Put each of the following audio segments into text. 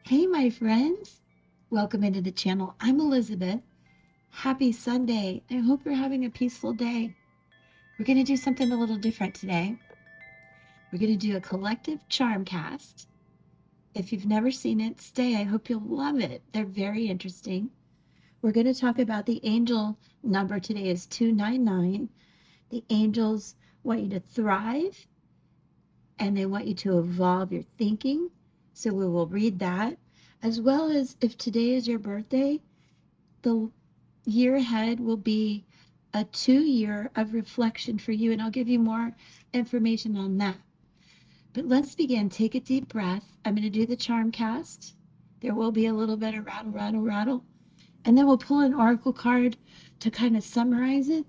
Hey, my friends. Welcome into the channel. I'm Elizabeth. Happy Sunday. I hope you're having a peaceful day. We're going to do something a little different today. We're going to do a collective charm cast. If you've never seen it, stay. I hope you'll love it. They're very interesting. We're going to talk about the angel number today is 299. The angels want you to thrive and they want you to evolve your thinking. So we will read that, as well as if today is your birthday, the year ahead will be a 2 year of reflection for you, and I'll give you more information on that. But let's begin. Take a deep breath. I'm going to do the charm cast. There will be a little bit of rattle, rattle, rattle, and then we'll pull an oracle card to kind of summarize it.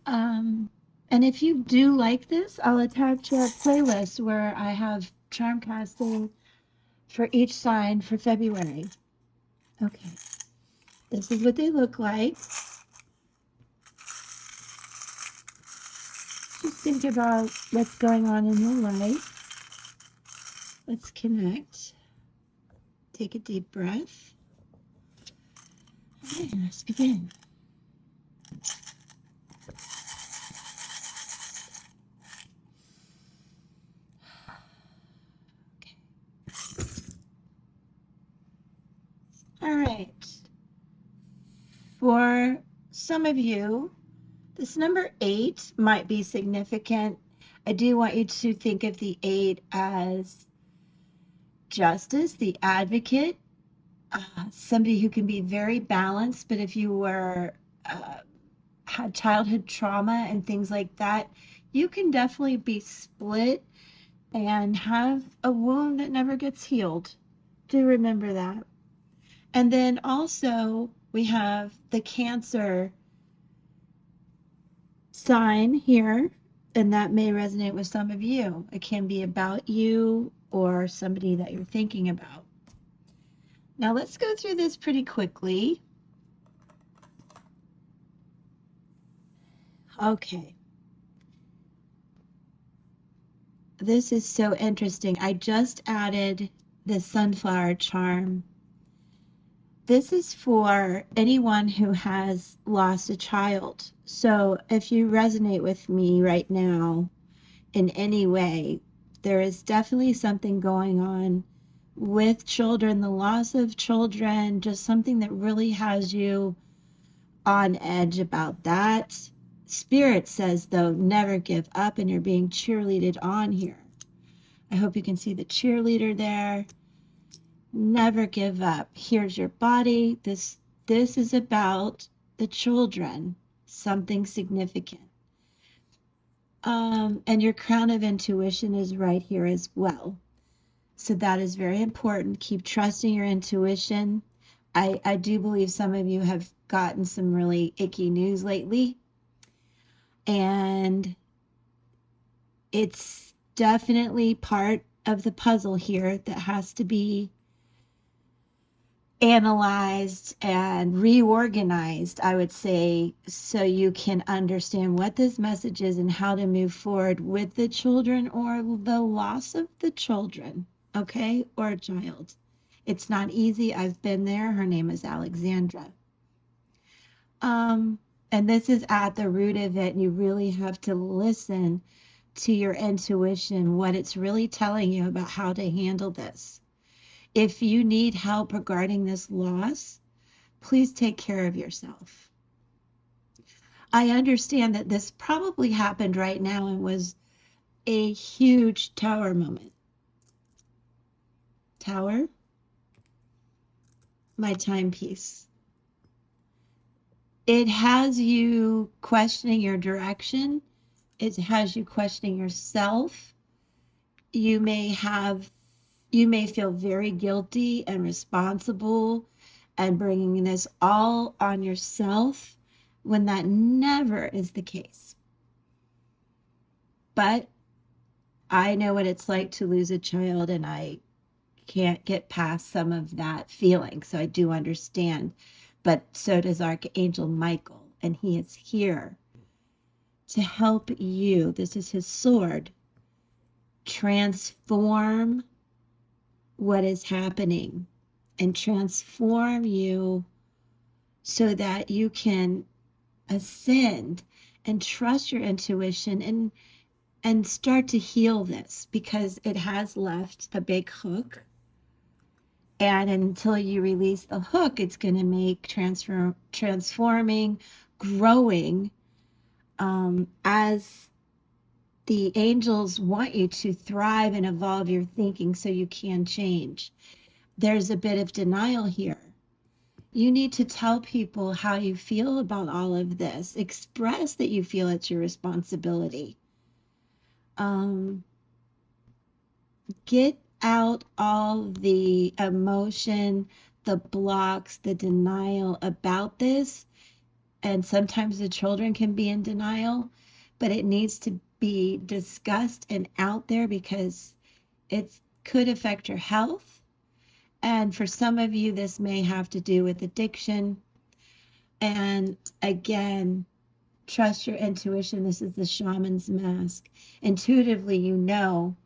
And if you do like this, I'll attach a playlist where I have charm casting for each sign for February. Okay, this is what they look like. Just think about what's going on in your life. Let's connect. Take a deep breath. All right, let's begin. Okay. All right. For some of you, this number 8 might be significant. I do want you to think of the 8 as justice, the advocate, somebody who can be very balanced, but if you were had childhood trauma and things like that, you can definitely be split and have a wound that never gets healed. Do remember that. And then also we have the Cancer sign here, and that may resonate with some of you. It can be about you or somebody that you're thinking about. Now let's go through this pretty quickly. Okay. This is so interesting. I just added the sunflower charm. This is for anyone who has lost a child. So if you resonate with me right now in any way, there is definitely something going on with children, the loss of children, just something that really has you on edge about that. Spirit says, though, never give up, and you're being cheerleaded on here. I hope you can see the cheerleader there. Never give up. Here's your body. This is about the children, something significant. And your crown of intuition is right here as well. So that is very important. Keep trusting your intuition. I do believe some of you have gotten some really icky news lately. And it's definitely part of the puzzle here that has to be analyzed and reorganized, I would say, so you can understand what this message is and how to move forward with the children or the loss of the children, okay, or a child. It's not easy. I've been there. Her name is Alexandra. And this is at the root of it. You really have to listen to your intuition, what it's really telling you about how to handle this. If you need help regarding this loss, please take care of yourself. I understand that this probably happened right now and was a huge tower moment. Tower, my timepiece. It has you questioning your direction. It has you questioning yourself. You may feel very guilty and responsible and bringing this all on yourself when that never is the case. But I know what it's like to lose a child, and I can't get past some of that feeling. So I do understand. But so does Archangel Michael, and he is here to help you. This is his sword. Transform what is happening and transform you so that you can ascend and trust your intuition and start to heal this, because it has left a big hook. And until you release the hook, it's going to make transforming, growing, as the angels want you to thrive and evolve your thinking so you can change. There's a bit of denial here. You need to tell people how you feel about all of this. Express that you feel it's your responsibility. Get out all the emotion, the blocks, the denial about this. And sometimes the children can be in denial, but it needs to be discussed and out there because it could affect your health. And for some of you, this may have to do with addiction. And again, trust your intuition. This is the shaman's mask. Intuitively, you know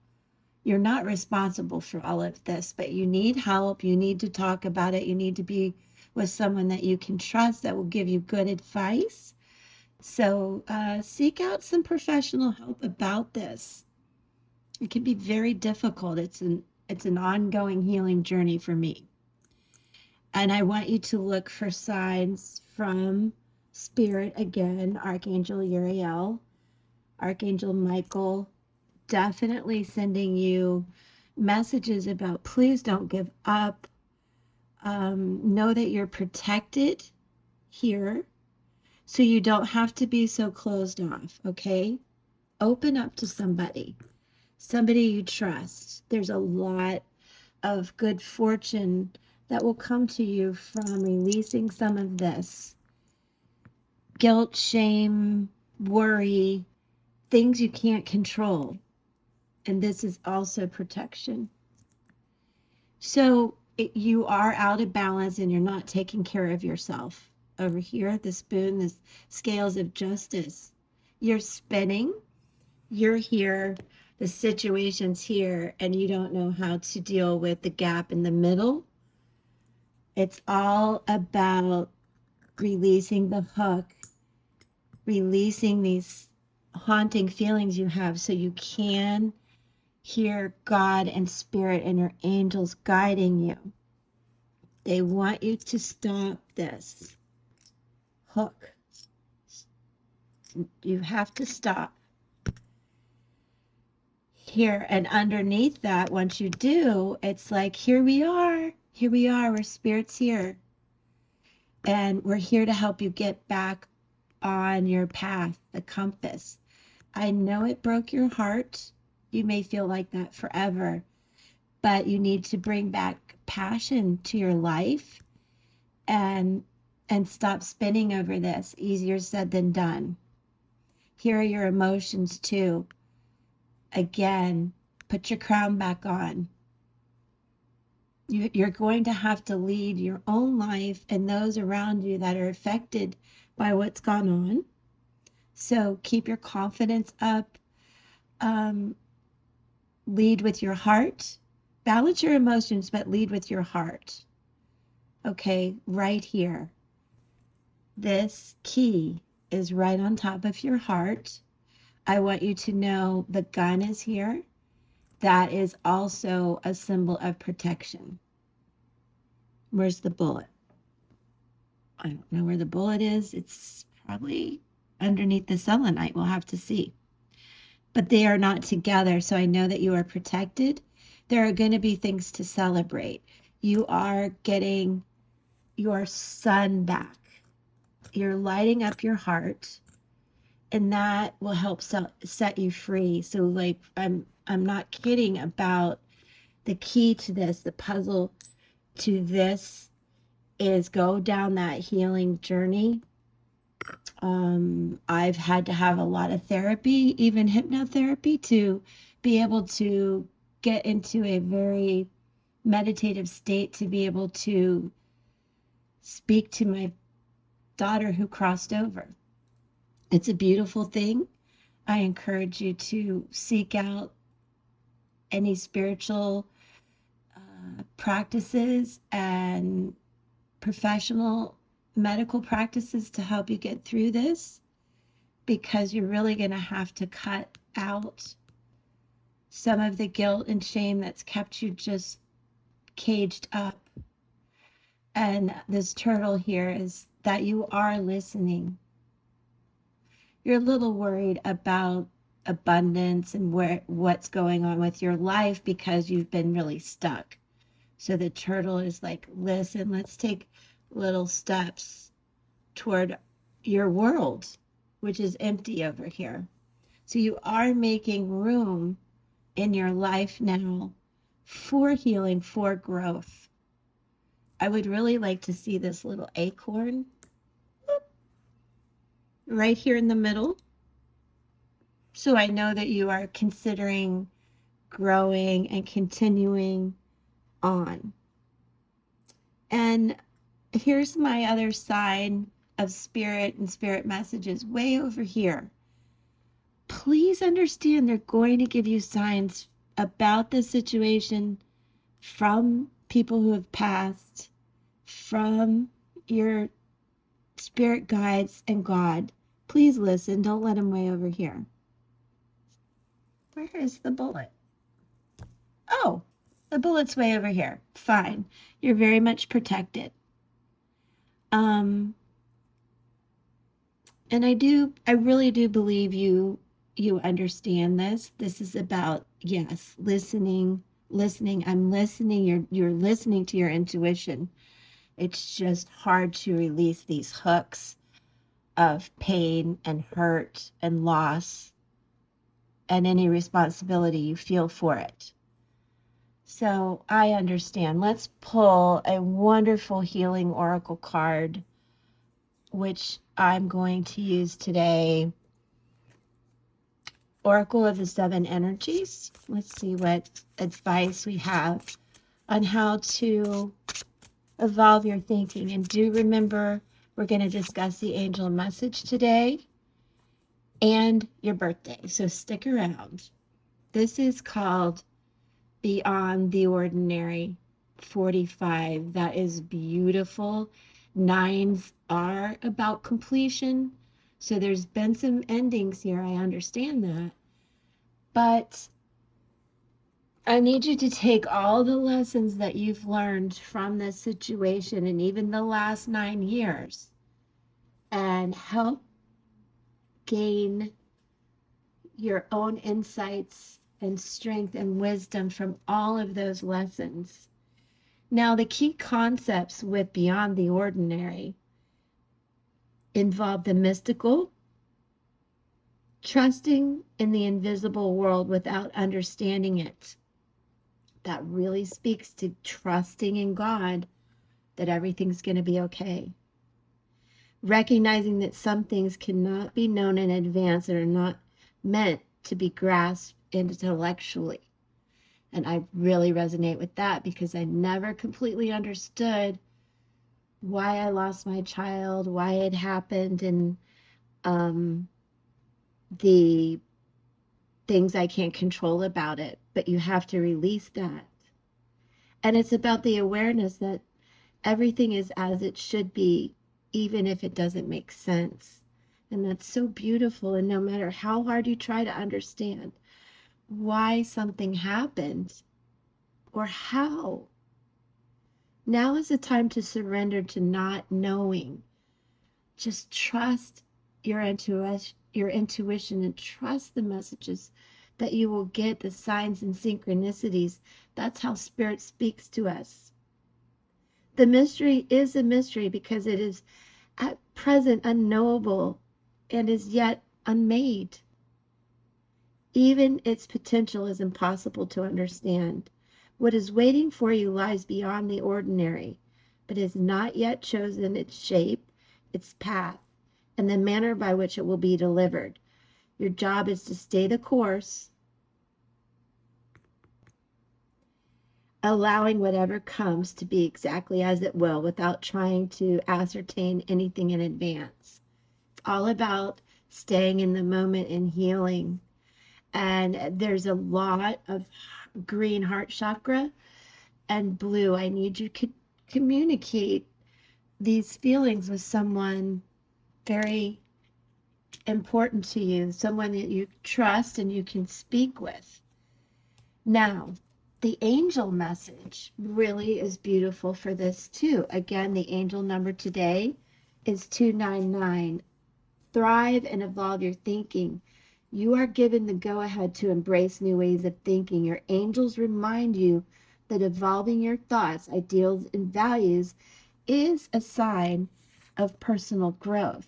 you're not responsible for all of this, but you need help. You need to talk about it. You need to be with someone that you can trust that will give you good advice. So seek out some professional help about this. It can be very difficult. It's an ongoing healing journey for me. And I want you to look for signs from Spirit again, Archangel Uriel, Archangel Michael, definitely sending you messages about please don't give up. Know that you're protected here, so you don't have to be so closed off, okay? Open up to somebody you trust. There's a lot of good fortune that will come to you from releasing some of this guilt, shame, worry, things you can't control. And this is also protection. So you are out of balance and you're not taking care of yourself. Over here, the spoon, the scales of justice. You're spinning. You're here. The situation's here, and you don't know how to deal with the gap in the middle. It's all about releasing the hook, releasing these haunting feelings you have so you can hear God and Spirit and your angels guiding you. They want you to stop this hook. You have to stop. Here, and underneath that, once you do, it's like, here we are, where Spirit's here. And we're here to help you get back on your path, the compass. I know it broke your heart. You may feel like that forever, but you need to bring back passion to your life and stop spinning over this. Easier said than done. Here are your emotions too. Again, put your crown back on. You're going to have to lead your own life and those around you that are affected by what's gone on. So keep your confidence up. Lead with your heart. Balance your emotions, but lead with your heart. Okay, right here. This key is right on top of your heart. I want you to know the gun is here. That is also a symbol of protection. Where's the bullet? I don't know where the bullet is. It's probably underneath the selenite. We'll have to see. But they are not together, so I know that you are protected. There are going to be things to celebrate. You are getting your sun back. You're lighting up your heart, and that will help set you free. So like I'm not kidding about the key to this, the puzzle to this is go down that healing journey. I've had to have a lot of therapy, even hypnotherapy, to be able to get into a very meditative state to be able to speak to my daughter who crossed over. It's a beautiful thing. I encourage you to seek out any spiritual practices and professional medical practices to help you get through this, because you're really going to have to cut out some of the guilt and shame that's kept you just caged up. And this turtle here is that you are listening. You're a little worried about abundance and what's going on with your life because you've been really stuck. So the turtle is like, listen, let's take little steps toward your world, which is empty over here. So you are making room in your life now for healing, for growth. I would really like to see this little acorn right here in the middle. So I know that you are considering growing and continuing on. And here's my other side of spirit and spirit messages way over here. Please understand they're going to give you signs about this situation from people who have passed, from your spirit guides and God. Please listen. Don't let them way over here. Where is the bullet? Oh, the bullet's way over here. Fine. You're very much protected. And I really do believe you understand this. This is about, yes, listening. I'm listening. You're listening to your intuition. It's just hard to release these hooks of pain and hurt and loss and any responsibility you feel for it. So I understand. Let's pull a wonderful healing oracle card, which I'm going to use today. Oracle of the Seven Energies. Let's see what advice we have on how to evolve your thinking. And do remember, we're going to discuss the angel message today and your birthday. So stick around. This is called Beyond the Ordinary 45. That is beautiful. Nines are about completion. So there's been some endings here. I understand that. But I need you to take all the lessons that you've learned from this situation and even the last 9 years and help gain your own insights and strength and wisdom from all of those lessons. Now, the key concepts with Beyond the Ordinary involve the mystical, trusting in the invisible world without understanding it. That really speaks to trusting in God that everything's going to be okay. Recognizing that some things cannot be known in advance and are not meant to be grasped intellectually. And I really resonate with that because I never completely understood why I lost my child, why it happened, and the things I can't control about it. But you have to release that. And it's about the awareness that everything is as it should be, even if it doesn't make sense. And that's so beautiful. And no matter how hard you try to understand why something happened or how, now is the time to surrender to not knowing. Just trust your intuition and trust the messages that you will get, the signs and synchronicities. That's how Spirit speaks to us. The mystery is a mystery because it is at present unknowable and is yet unmade. Even its potential is impossible to understand. What is waiting for you lies beyond the ordinary, but has not yet chosen its shape, its path, and the manner by which it will be delivered. Your job is to stay the course, allowing whatever comes to be exactly as it will without trying to ascertain anything in advance. It's all about staying in the moment and healing. And there's a lot of green heart chakra and blue. I need you to communicate these feelings with someone very important to you, someone that you trust and you can speak with. Now, the angel message really is beautiful for this too. Again, the angel number today is 299. Thrive and evolve your thinking. You are given the go-ahead to embrace new ways of thinking. Your angels remind you that evolving your thoughts, ideals, and values is a sign of personal growth.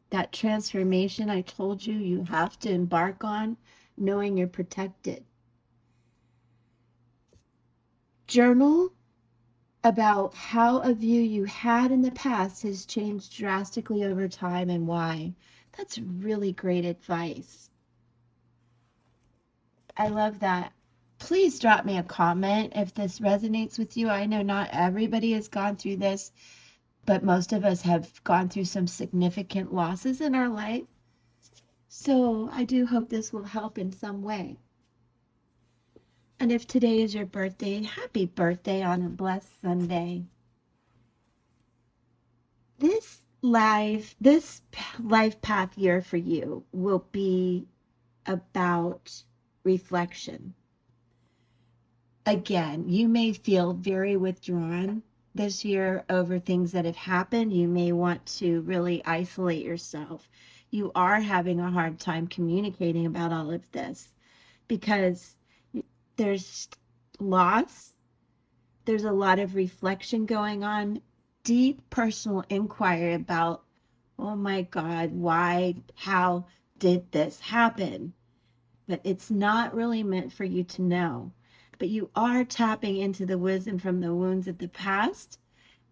That transformation I told you you have to embark on, knowing you're protected. Journal about how a view you had in the past has changed drastically over time and why. That's really great advice. I love that. Please drop me a comment if this resonates with you. I know not everybody has gone through this, but most of us have gone through some significant losses in our life. So I do hope this will help in some way. And if today is your birthday, happy birthday on a blessed Sunday. This life path year for you will be about reflection. Again, you may feel very withdrawn this year over things that have happened. You may want to really isolate yourself. You are having a hard time communicating about all of this because there's loss, there's a lot of reflection going on, deep personal inquiry about, oh my God, why, how did this happen? But it's not really meant for you to know. But you are tapping into the wisdom from the wounds of the past,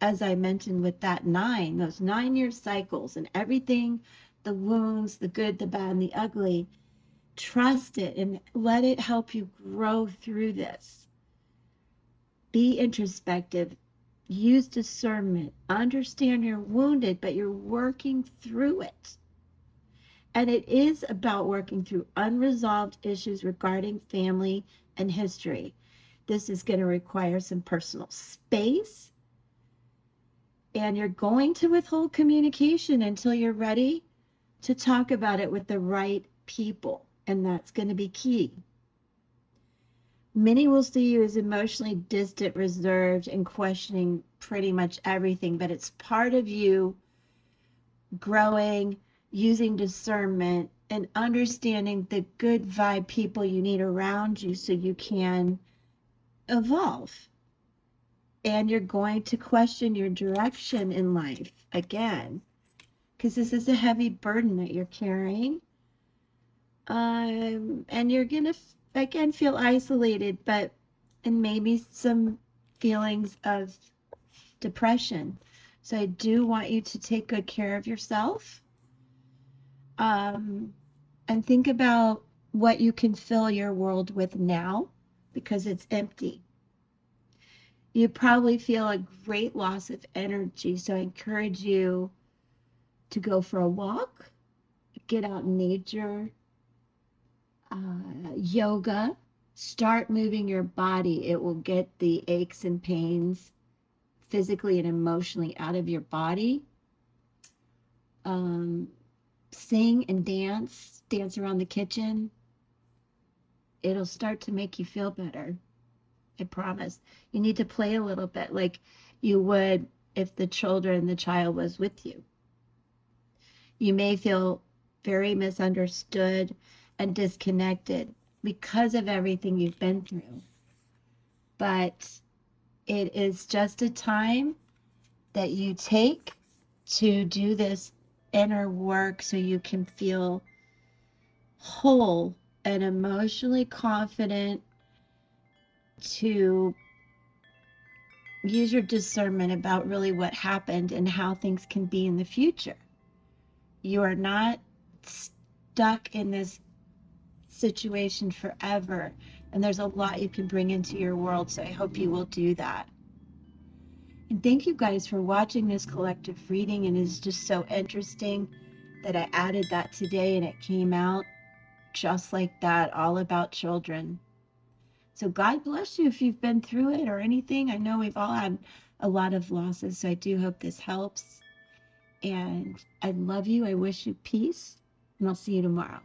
as I mentioned with that 9, those 9-year cycles and everything, the wounds, the good, the bad, and the ugly. Trust it and let it help you grow through this. Be introspective. Use discernment. Understand you're wounded, but you're working through it. And it is about working through unresolved issues regarding family and history. This is going to require some personal space. And you're going to withhold communication until you're ready to talk about it with the right people. And that's going to be key. Many will see you as emotionally distant, reserved, and questioning pretty much everything, but it's part of you growing, using discernment, and understanding the good vibe people you need around you so you can evolve. And you're going to question your direction in life again, because this is a heavy burden that you're carrying. And you're going to, again, feel isolated, and maybe some feelings of depression. So I do want you to take good care of yourself. And think about what you can fill your world with now, because it's empty. You probably feel a great loss of energy, so I encourage you to go for a walk, get out in nature, yoga, start moving your body. It will get the aches and pains physically and emotionally out of your body. Sing and dance around the kitchen. It'll start to make you feel better. I promise. You need to play a little bit like you would if the child was with you. You may feel very misunderstood and disconnected because of everything you've been through. But it is just a time that you take to do this inner work so you can feel whole and emotionally confident, to use your discernment about really what happened and how things can be in the future. You are not stuck in this situation forever, and there's a lot you can bring into your world, so I hope you will do that. And thank you guys for watching this collective reading, and it's just so interesting that I added that today and it came out just like that, all about children. So God bless you if you've been through it or anything. I know we've all had a lot of losses, so I do hope this helps. And I love you. I wish you peace, and I'll see you tomorrow.